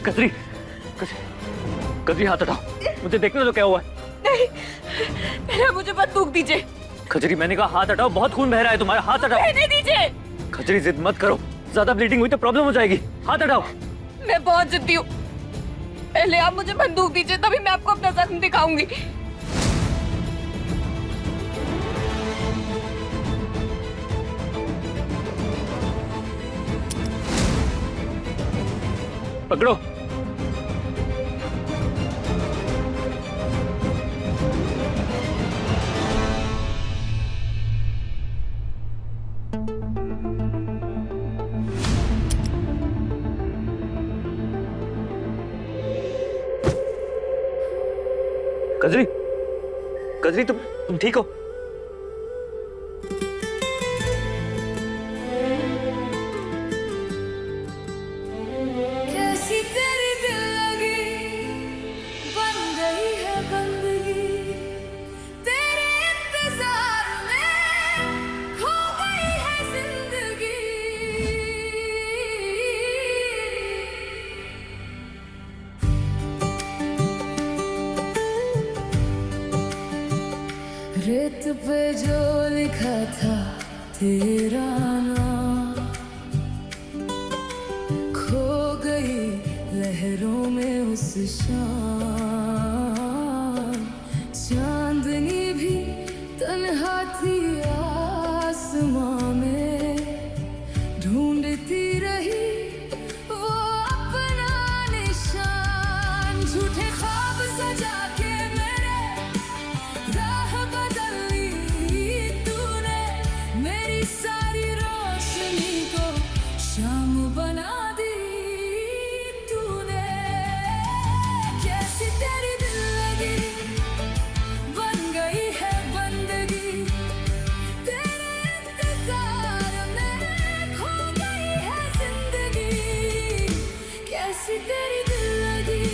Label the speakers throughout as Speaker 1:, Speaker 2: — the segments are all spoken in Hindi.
Speaker 1: कजरी, कजरी हाथ हटाओ, मुझे देखने दो क्या हुआ है।
Speaker 2: नहीं, पहले मुझे बंदूक दीजिए।
Speaker 1: खजरी मैंने कहा हाथ हटाओ, बहुत खून बह रहा है तुम्हारा, हाथ हटाओ।
Speaker 2: नहीं दीजिए।
Speaker 1: खजरी जिद मत करो, ज्यादा ब्लीडिंग हुई तो प्रॉब्लम हो जाएगी, हाथ हटाओ।
Speaker 2: मैं बहुत जिद्दी हूँ, पहले आप मुझे बंदूक दीजिए तभी मैं आपको अपना जख्म दिखाऊंगी।
Speaker 1: पकड़ो। कजरी, कजरी तुम ठीक हो?
Speaker 2: कैसी तेरी दिल लगी, बन गई है बंदगी, तेरे इंतजार में खो गई है जिंदगी। रेत पे जो लिखा था तेरा नाम, खो गई लहरों में उस शाम। चांदनी भी तन्हा थी आसमां में, ढूंढती रही वो अपना निशान। झूठे ख्वाब सजा के मेरे राह बदली तूने, मेरी सारी रोशनी को शाम बना दी तूने। कैसी तेरी दिल लगी, बन गई है बंदगी, तेरे इंतजार में खो गई है जिंदगी। कैसी तेरी दिल लगी,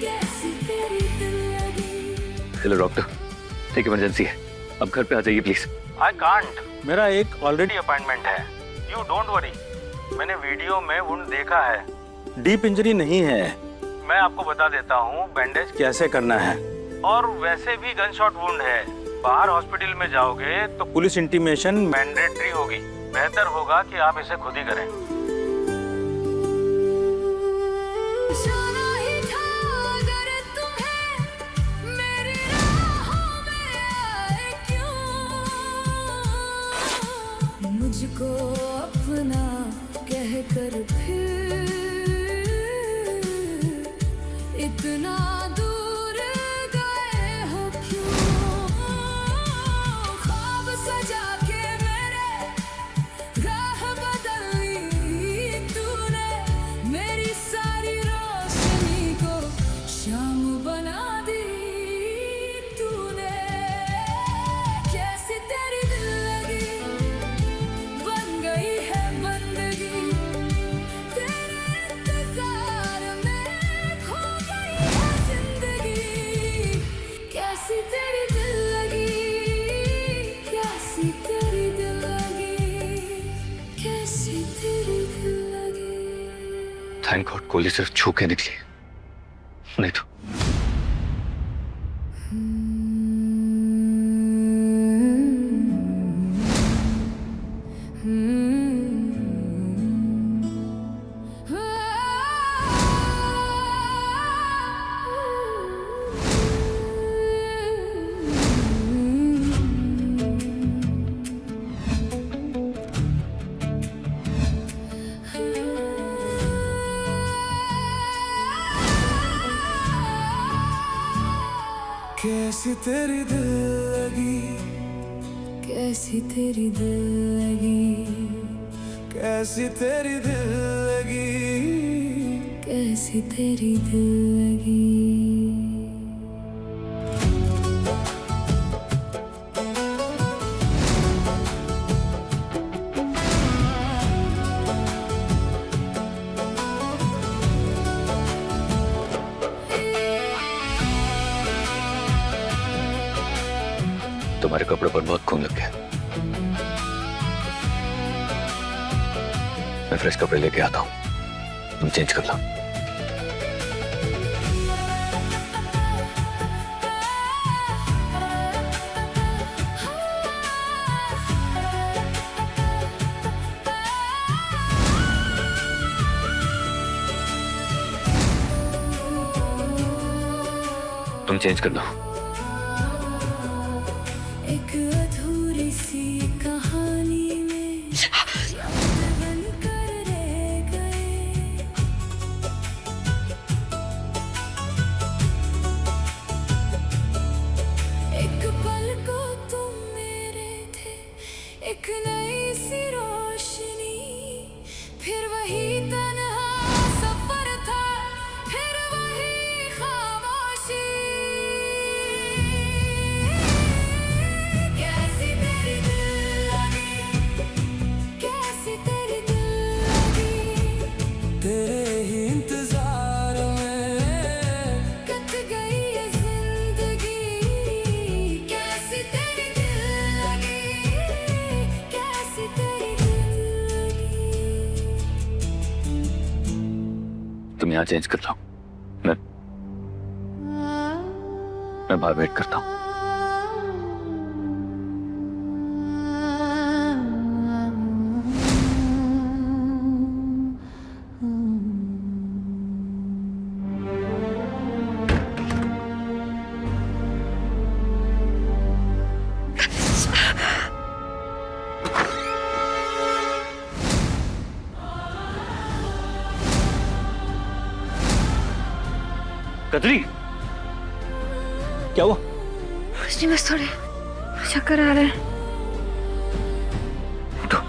Speaker 2: कैसी तेरी दिल लगी।
Speaker 1: हेलो डॉक्टर, एक इमरजेंसी है, अब घर पे आ जाइए प्लीज।
Speaker 3: आई कांट, मेरा एक ऑलरेडी अपॉइंटमेंट है। यू डोंट वरी, मैंने वीडियो में वुंड देखा है, डीप इंजरी नहीं है। मैं आपको बता देता हूँ बैंडेज कैसे करना है, और वैसे भी गन शॉट वुंड है। बाहर हॉस्पिटल में जाओगे तो पुलिस इंटीमेशन मैंडेटरी होगी। बेहतर होगा कि आप इसे खुद ही करें।
Speaker 2: जाना ही था अगर तुम्हें, मेरी राहों में आए क्यों? मुझको अपना कहकर फिर इतना दूर गए हो क्यों? ख्वाब सजा के मेरे राह बदली तूने, मेरी सारी रोशनी को शाम बना दी तूने। कैसी तेरी दिल लगी, बन गई है बंदगी, तेरे इंतजार में खो गई है जिंदगी। कैसी तेरी दिल लगी, कैसी तेरी दिल लगी, कैसी तेरी दिल लगी।
Speaker 1: थैंक गॉड गोली सिर्फ छू के निकली, नहीं तो
Speaker 4: कैसी तेरी दिल लगी,
Speaker 2: कैसी तेरी दिल लगी,
Speaker 4: कैसी तेरी दिल लगी,
Speaker 2: कैसी तेरी दिल लगी।
Speaker 1: तुम्हारे कपड़ों पर बहुत खून लग गया, मैं फ्रेश कपड़े लेके आता हूँ, तुम चेंज कर लो। तुम चेंज कर दो।
Speaker 4: एक अधूरी सी कहानी में बनकर रह गए। एक पल को तुम मेरे थे, एक नई सी रोशनी, फिर वही तन्हा सफर था, फिर वही खामोशी। कैसी तेरी दिल लगी, कैसी तेरी दिल लगी, तेरे ही इंतजार में कट गई ये जिंदगी। कैसी तेरी दिल लगी, कैसी तेरी दिल लगी।
Speaker 1: तुम यहाँ चेंज कर लो, मैं बाहर वेट करता हूँ। कतरी, क्या हुआ?
Speaker 2: कुछ नहीं, बस थोड़े चक्कर आ रहे हैं।
Speaker 1: उठो,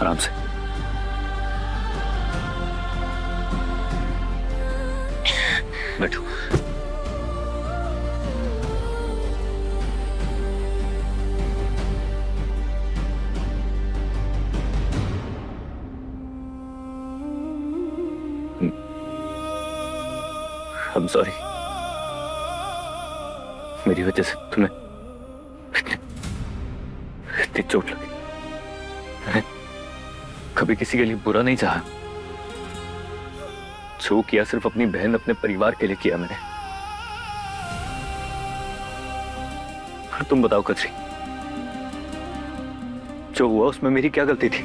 Speaker 1: आराम से। बैठो। I'm sorry। मेरी वजह से तुम्हें इतनी चोट लगी। मैंने कभी किसी के लिए बुरा नहीं चाहा। जो किया सिर्फ अपनी बहन, अपने परिवार के लिए किया मैंने। और तुम बताओ कचरी, जो हुआ उसमें मेरी क्या गलती थी?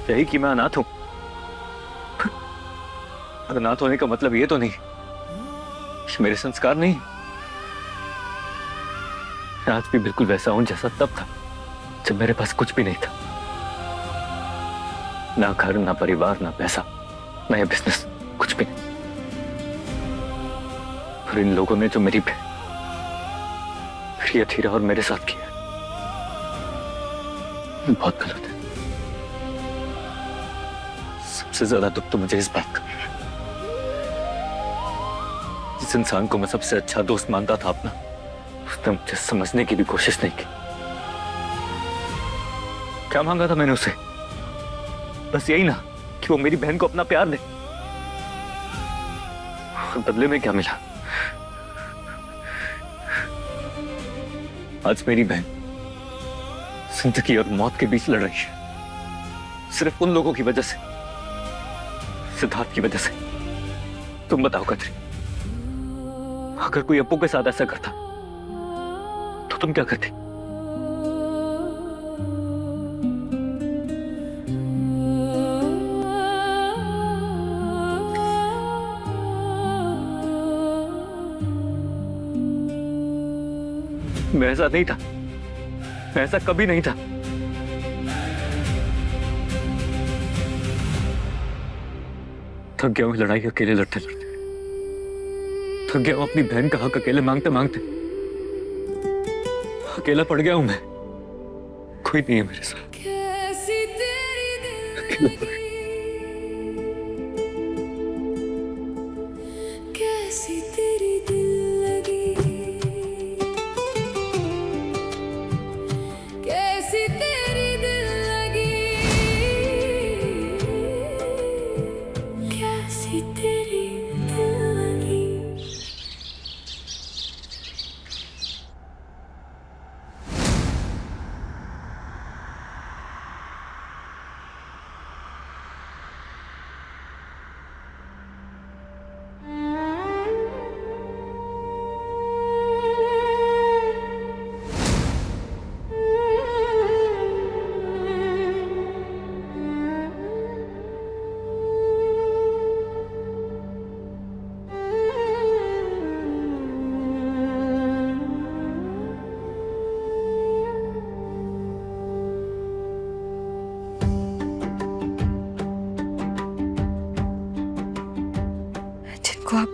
Speaker 1: यही कि मैं अनाथ हूं। अनाथ होने का मतलब ये तो नहीं कि मेरे संस्कार नहीं। मैं आज भी बिल्कुल वैसा हूं जैसा तब था, जब मेरे पास कुछ भी नहीं था। ना घर, ना परिवार, ना पैसा, ना ये बिजनेस, कुछ भी नहीं। और इन लोगों ने जो मेरी धीरा और मेरे साथ किया, बहुत गलत है। सबसे ज्यादा दुख तो मुझे इस बात का, जिस इंसान को मैं सबसे अच्छा दोस्त मानता था अपना, उसने मुझे समझने की भी कोशिश नहीं की। क्या मांगा था मैंने उसे? बस यही ना कि वो मेरी बहन को अपना प्यार दे। और बदले में क्या मिला? आज मेरी बहन जिंदगी और मौत के बीच लड़ रही है, सिर्फ उन लोगों की वजह से, सिद्धार्थ की वजह से। तुम बताओ कतरी, अगर कोई अप्पू के साथ ऐसा करता तो तुम क्या करती? मैं ऐसा नहीं था, मैं ऐसा कभी नहीं था। थक गया हूं लड़ाई अकेले लड़ते लड़ते। थक गया हूं अपनी बहन का हक अकेले मांगते मांगते। अकेला पड़ गया हूं मैं, कोई नहीं है मेरे साथ।
Speaker 4: कैसी तेरी दिल
Speaker 1: अकेला पड़ गया।
Speaker 4: कैसी तेरी दिल लगी, कैसी तेरी दिल लगी, कैसी तेरी दिल लगी।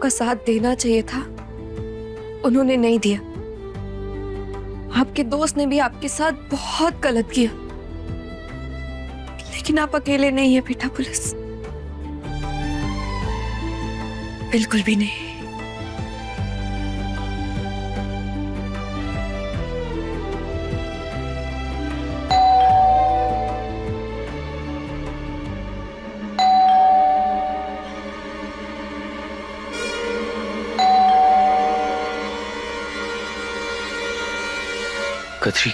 Speaker 2: आपका साथ देना चाहिए था, उन्होंने नहीं दिया। आपके दोस्त ने भी आपके साथ बहुत गलत किया, लेकिन आप अकेले नहीं है बेटा पुलिस, बिल्कुल भी नहीं।
Speaker 1: कतरी,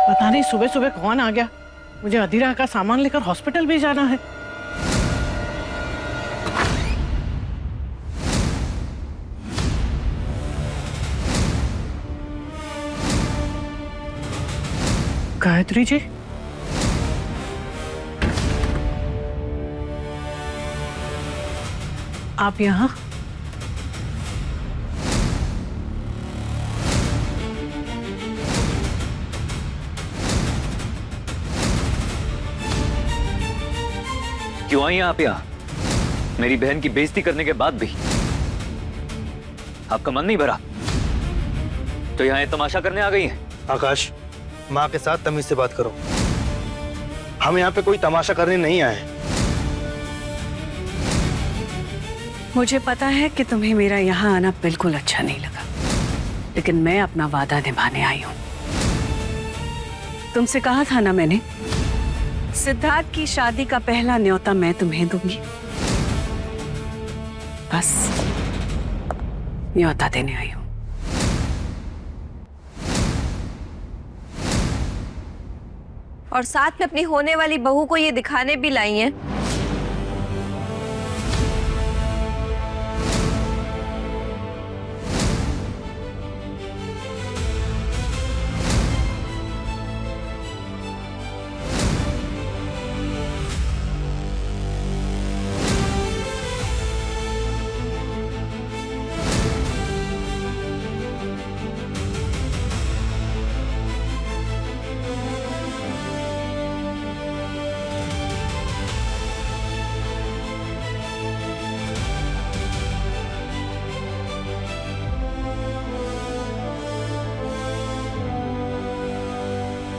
Speaker 5: पता नहीं सुबह सुबह कौन आ गया। मुझे अधीरा का सामान लेकर हॉस्पिटल भी जाना है। गायत्री जी, आप यहाँ?
Speaker 1: क्यों आई हैं आप यहाँ? मेरी बहन की बेइज्जती करने के बाद भी आपका मन नहीं भरा तो यहाँ ये तमाशा करने आ गई हैं?
Speaker 6: आकाश, माँ के साथ तमीज से बात करो। हम यहाँ पे कोई तमाशा करने नहीं आए हैं।
Speaker 5: मुझे पता है कि तुम्हें मेरा यहाँ आना बिल्कुल अच्छा नहीं लगा, लेकिन मैं अपना वादा निभाने आई हूँ। तुमसे कहा था ना मैंने, सिद्धार्थ की शादी का पहला न्योता मैं तुम्हें दूंगी। बस न्योता देने आई हूँ।
Speaker 2: और साथ में अपनी होने वाली बहू को ये दिखाने भी लाई हैं।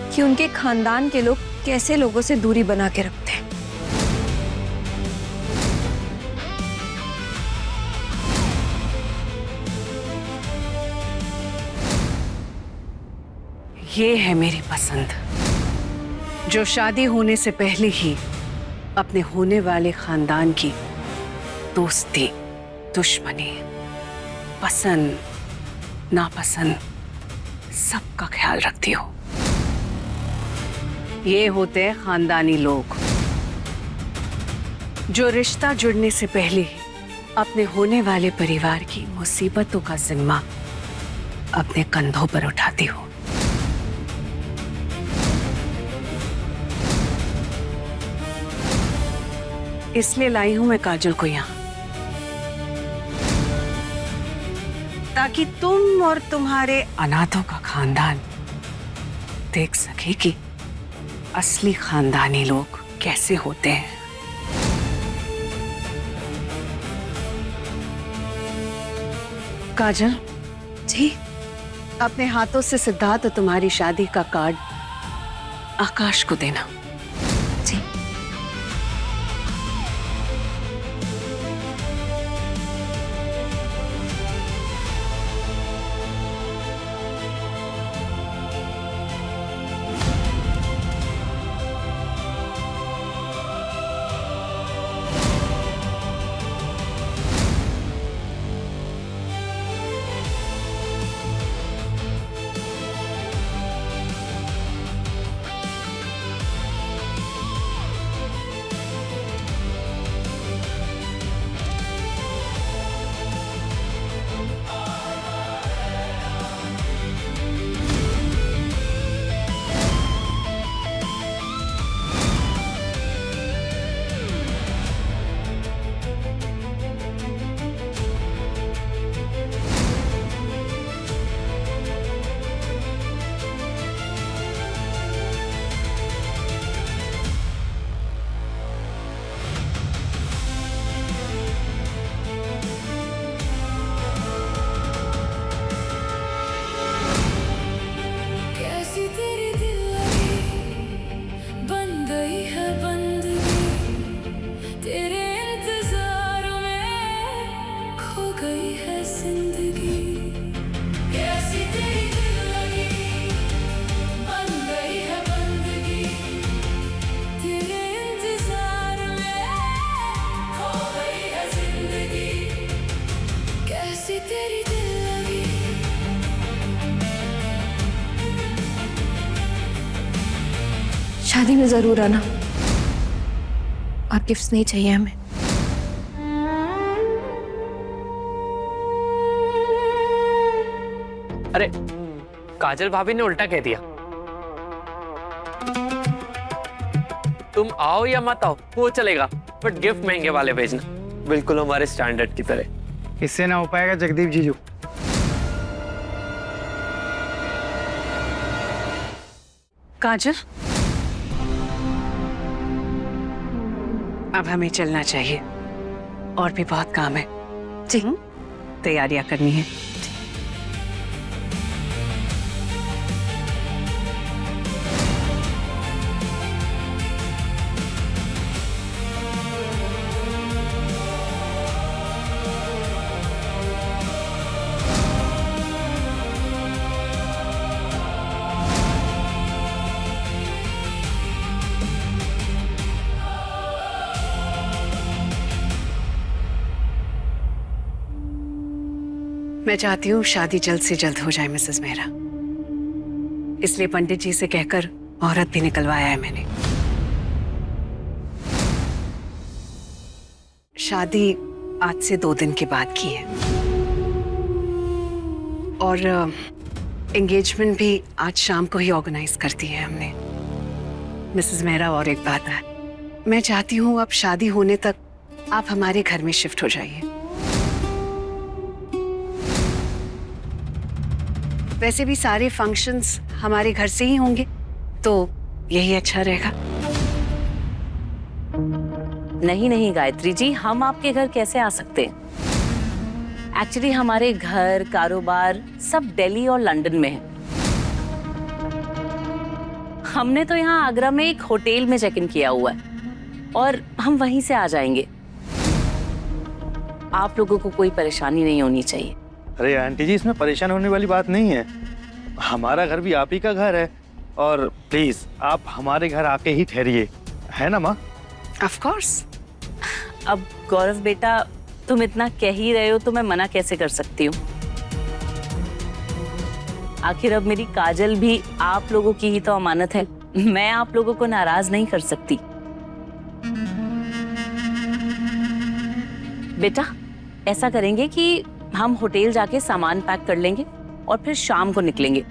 Speaker 2: कि उनके खानदान के लोग कैसे लोगों से दूरी बना के रखते हैं।
Speaker 5: ये है मेरी पसंद, जो शादी होने से पहले ही अपने होने वाले खानदान की दोस्ती, दुश्मनी, पसंद, नापसंद सबका ख्याल रखती हो। ये होते हैं खानदानी लोग, जो रिश्ता जुड़ने से पहले ही अपने होने वाले परिवार की मुसीबतों का जिम्मा अपने कंधों पर उठाती हो। इसलिए लाई हूं मैं काजल को यहां, ताकि तुम और तुम्हारे अनाथों का खानदान देख सके कि असली खानदानी लोग कैसे होते हैं। काजल
Speaker 2: जी,
Speaker 5: अपने हाथों से सिद्धार्थ और तुम्हारी शादी का कार्ड आकाश को देना।
Speaker 2: जी। शादी में जरूर आना और गिफ्ट्स नहीं चाहिए हमें।
Speaker 7: अरे काजल भाभी ने उल्टा कह दिया। तुम आओ या मत आओ वो चलेगा, बट गिफ्ट महंगे वाले भेजना, बिल्कुल हमारे स्टैंडर्ड की तरह।
Speaker 6: इससे ना हो पाएगा जगदीप जीजू।
Speaker 5: काजल, अब हमें चलना चाहिए, और भी बहुत काम है। जी, तैयारियां करनी है। मैं चाहती हूँ शादी जल्द से जल्द हो जाए मिसेस मेहरा, इसलिए पंडित जी से कहकर मुहूर्त भी निकलवाया है मैंने। शादी आज से 2 दिन के बाद की है, और एंगेजमेंट भी आज शाम को ही ऑर्गेनाइज कर दी है हमने। मिसेस मेहरा, और एक बात है, मैं चाहती हूँ अब शादी होने तक आप हमारे घर में शिफ्ट हो जाइए। वैसे भी सारे फंक्शंस हमारे घर से ही होंगे, तो यही अच्छा रहेगा।
Speaker 8: नहीं नहीं गायत्री जी, हम आपके घर कैसे आ सकते हैं? एक्चुअली हमारे घर, कारोबार सब दिल्ली और लंदन में है। हमने तो यहाँ आगरा में एक होटल में चेक इन किया हुआ है, और हम वहीं से आ जाएंगे। आप लोगों को कोई परेशानी नहीं होनी चाहिए।
Speaker 6: अरे आंटी जी, इसमें परेशान होने वाली बात नहीं है। हमारा घर भी आप ही का घर है, और प्लीज आप हमारे घर आके ही ठहरिए, है ना माँ?
Speaker 5: Of course.
Speaker 8: अब गौरव बेटा, तुम इतना कह ही रहे हो तो मैं मना कैसे कर सकती हूँ? आखिर अब मेरी काजल भी आप लोगों की ही तो अमानत है, मैं आप लोगों को नाराज नहीं कर सकती। बेटा, ऐसा करेंगे कि हम होटल जाके सामान पैक कर लेंगे और फिर शाम को निकलेंगे।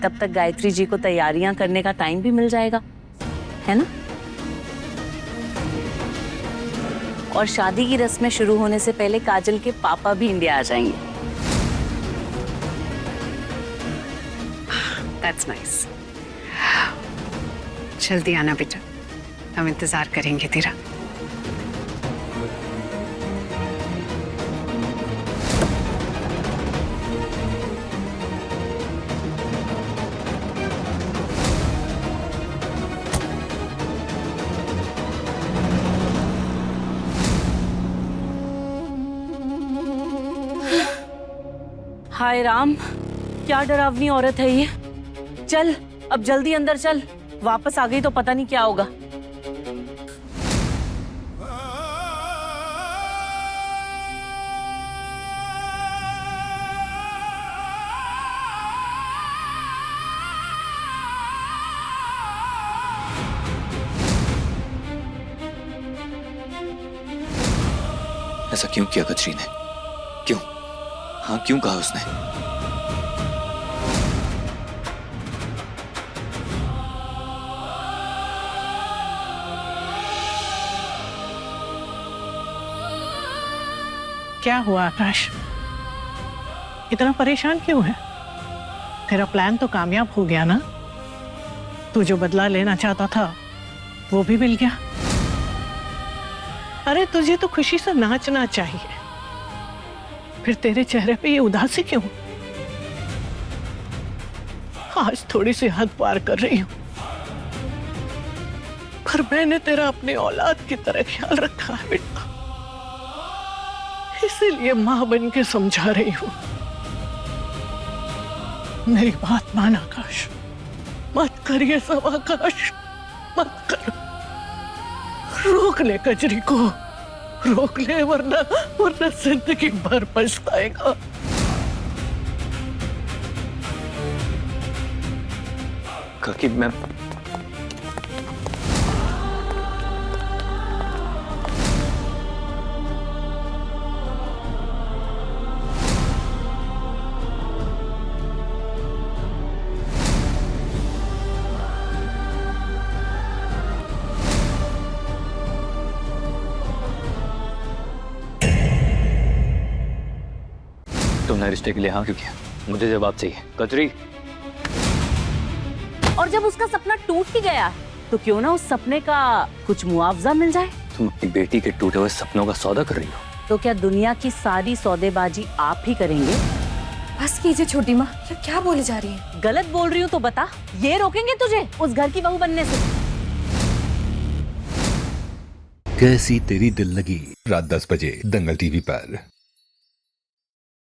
Speaker 8: तब तक गायत्री जी को तैयारियां करने का टाइम भी मिल जाएगा, है ना? और शादी की रस्में शुरू होने से पहले काजल के पापा भी इंडिया आ जाएंगे।
Speaker 5: That's nice. जल्दी आना बेटा, हम इंतजार करेंगे तेरा।
Speaker 8: हाय राम, क्या डरावनी औरत है ये। चल अब जल्दी अंदर चल, वापस आ गई तो पता नहीं क्या होगा।
Speaker 1: ऐसा क्यों किया कचरी ने? क्यों? हाँ, क्यों कहा उसने?
Speaker 9: क्या हुआ आकाश, इतना परेशान क्यों है? तेरा प्लान तो कामयाब हो गया ना? तू जो बदला लेना चाहता था वो भी मिल गया। अरे तुझे तो खुशी से नाचना चाहिए, फिर तेरे चेहरे पे ये उदासी क्यों? आज थोड़ी सी हद पार कर रही हूं, पर मैंने तेरा अपने औलाद की तरह ख्याल रखा है बेटा, इसीलिए मां बन के समझा रही हूं। मेरी बात मान आकाश, मत कर ये सब आकाश, मत कर। रोक ले कजरी को, रोक ले, वरना जिंदगी भर पछताएगा।
Speaker 1: काकी, मैं तुमने रिश्ते के लिए हाँ क्यों किया? मुझे जवाब चाहिए कजरी।
Speaker 8: और जब उसका सपना टूट ही गया तो क्यों ना उस सपने का कुछ मुआवजा मिल जाए।
Speaker 1: तुम अपनी बेटी के टूटे हुए सपनों का सौदा कर रही हो।
Speaker 8: तो क्या दुनिया की सारी सौदेबाजी आप ही करेंगे?
Speaker 2: बस कीजिए छोटी माँ, ये क्या बोले जा रही है?
Speaker 8: गलत बोल रही हूँ तो बता, ये रोकेंगे तुझे उस घर की बहू बनने से?
Speaker 10: कैसी तेरी दिल लगी, रात 10 बजे दंगल टीवी पर।